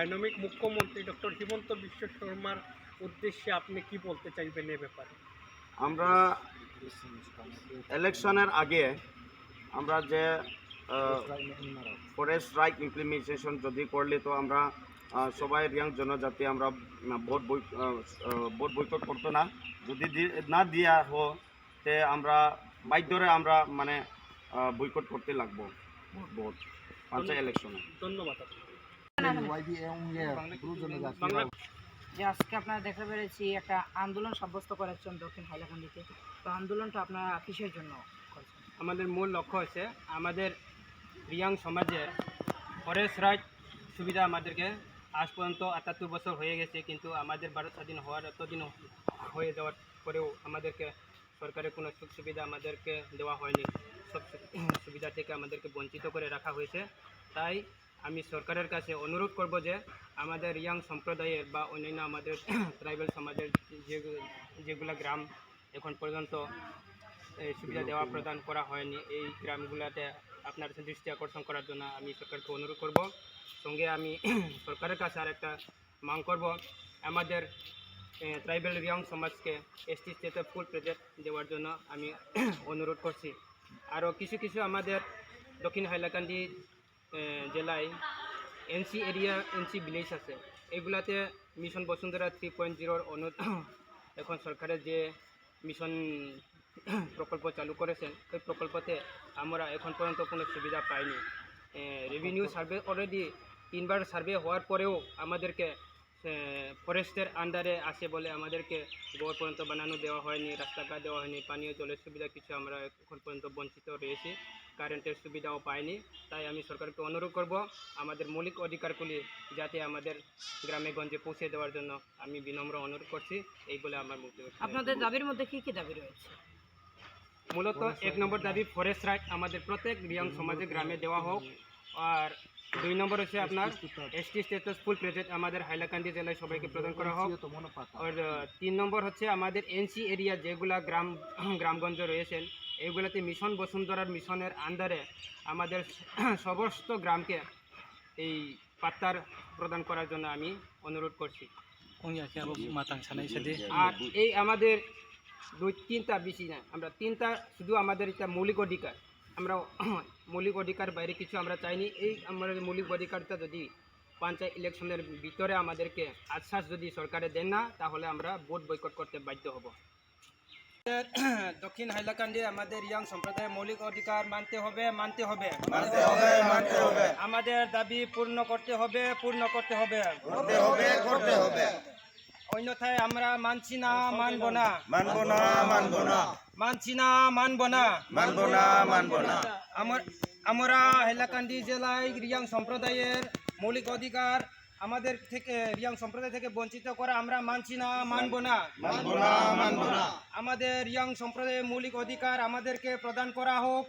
Dynamic মুখ্যমন্ত্রী doctor Himanta Biswa শর্মার উদ্দেশ্যে আপনি কি বলতে চাইবেন এ ব্যাপারে? আমরা ইলেকশনের আগে আমরা যে ফরেস্ট রাইট ইমপ্লিমেন্টেশন যদি করলে তো আমরা সবাই রিয়াং জনজাতি আমরা ভোট বয়কট করতো না। যদি না দিয়া তে আমরা বাধ্যরে আমরা মানে বয়কট করতে লাগবো ভোট পঞ্চায়েত ইলেকশনে। ধন্যবাদ। যে আজকে আপনারা দেখতে পেরেছি একটা আন্দোলন সাব্যস্ত করেছেন দক্ষিণ হাইলাকান্দিতে, তো আন্দোলনটা আপনারা কিসের জন্য করছেন? আমাদের মূল লক্ষ্য হচ্ছে আমাদের রিয়াং সমাজের ফরেস্ট রাইট সুবিধা আমাদেরকে আজ পর্যন্ত ৭৮ বছর হয়ে গেছে, কিন্তু আমাদের ভারত স্বাধীন হওয়ার এতদিন হয়ে যাওয়ার পরেও আমাদেরকে সরকারের কোনো সুখ সুবিধা আমাদেরকে দেওয়া হয়নি। সব সুবিধা থেকে আমাদেরকে বঞ্চিত করে রাখা হয়েছে। তাই আমি সরকারের কাছে অনুরোধ করব যে আমাদের রিয়াং সম্প্রদায়ের বা অন্যান্য আমাদের ট্রাইবাল সমাজের যেগুলো গ্রাম এখন পর্যন্ত সুবিধা দেওয়া প্রদান করা হয়নি, এই গ্রামগুলোতে আপনার দৃষ্টি আকর্ষণ করার জন্য আমি সরকারকে অনুরোধ করব। সঙ্গে আমি সরকারের কাছে আর একটা মাং করব, আমাদের ট্রাইবাল রিয়াং সমাজকে এসটি স্টেটে ফুল প্রেজেন্ট দেওয়ার জন্য আমি অনুরোধ করছি। আরও কিছু আমাদের দক্ষিণ হাইলাকান্দি জেলায় এনসি এরিয়া, এনসি ভিলেজ আছে, এগুলাতে মিশন বসুন্ধরা 3.0 এখন সরকারের যে মিশন প্রকল্প চালু করেছেন, ওই প্রকল্পতে আমরা এখন পর্যন্ত কোনো সুবিধা পাইনি। রেভিনিউ সার্ভে অলরেডি 3বার সার্ভে হওয়ার পরেও আমাদেরকে ফরেস্টের আন্ডারে আসে বলে আমাদেরকে ঘর পর্যন্ত বানানো দেওয়া হয়নি, রাস্তাঘাট দেওয়া হয়নি, পানীয় জলের সুবিধা কিছু আমরা এখন পর্যন্ত বঞ্চিত রয়েছি, কারেন্টের সুবিধাও পাইনি। তাই আমি সরকারকে অনুরোধ করব আমাদের মৌলিক অধিকারগুলি যাতে আমাদের গ্রামে গঞ্জে পৌঁছে দেওয়ার জন্য আমি বিনম্র অনুরোধ করছি। এই বলে আমার বক্তব্য। আপনাদের দাবির মধ্যে কী কী দাবি রয়েছে? মূলত 1 নম্বর দাবি ফরেস্ট রাইট আমাদের প্রত্যেক রিয়াং সমাজে গ্রামে দেওয়া হোক, আর 2 নম্বর হচ্ছে আপনার এসটি স্ট্যাটাস ফুল প্রেজেন্ট আমাদের হাইলাকান্দি জেলায় সবাইকে প্রদান করা হোক। আর 3 নম্বর হচ্ছে আমাদের এনসি এরিয়া যেগুলা গ্রামগঞ্জ রয়েছেন, এইগুলোতে মিশন বসুন্ধরার মিশনের আন্ডারে আমাদের সমস্ত গ্রামকে এই পাত্তার প্রদান করার জন্য আমি অনুরোধ করছি। আর এই আমাদের 2-3টা বেশি না, আমরা 3টা শুধু আমাদের এটা মৌলিক অধিকার, আমরা মৌলিক অধিকার বাইরে কিছু আমরা চাইনি। এই আমাদের মৌলিক অধিকারটা যদি পঞ্চায়েত ইলেকশনের ভিতরে আমাদেরকে আশ্বাস যদি সরকারে দেন না, তাহলে আমরা ভোট বয়কট করতে বাধ্য হব। দক্ষিণ হাইলাকান্দি আমাদের রিয়াং সম্প্রদায়ের মৌলিক অধিকার মানতে হবে। আমাদের দাবি পূর্ণ করতে হবে। অন্যথায় আমরা মানছি না, মানব না। আমরা হাইলাকান্দি জেলায় রিয়াং সম্প্রদায়ের মৌলিক অধিকার আমাদের থেকে রিয়াং সম্প্রদায় থেকে বঞ্চিত করা আমরা মানছি না, মানব না। আমাদের রিয়াং সম্প্রদায়ের মৌলিক অধিকার আমাদেরকে প্রদান করা হোক।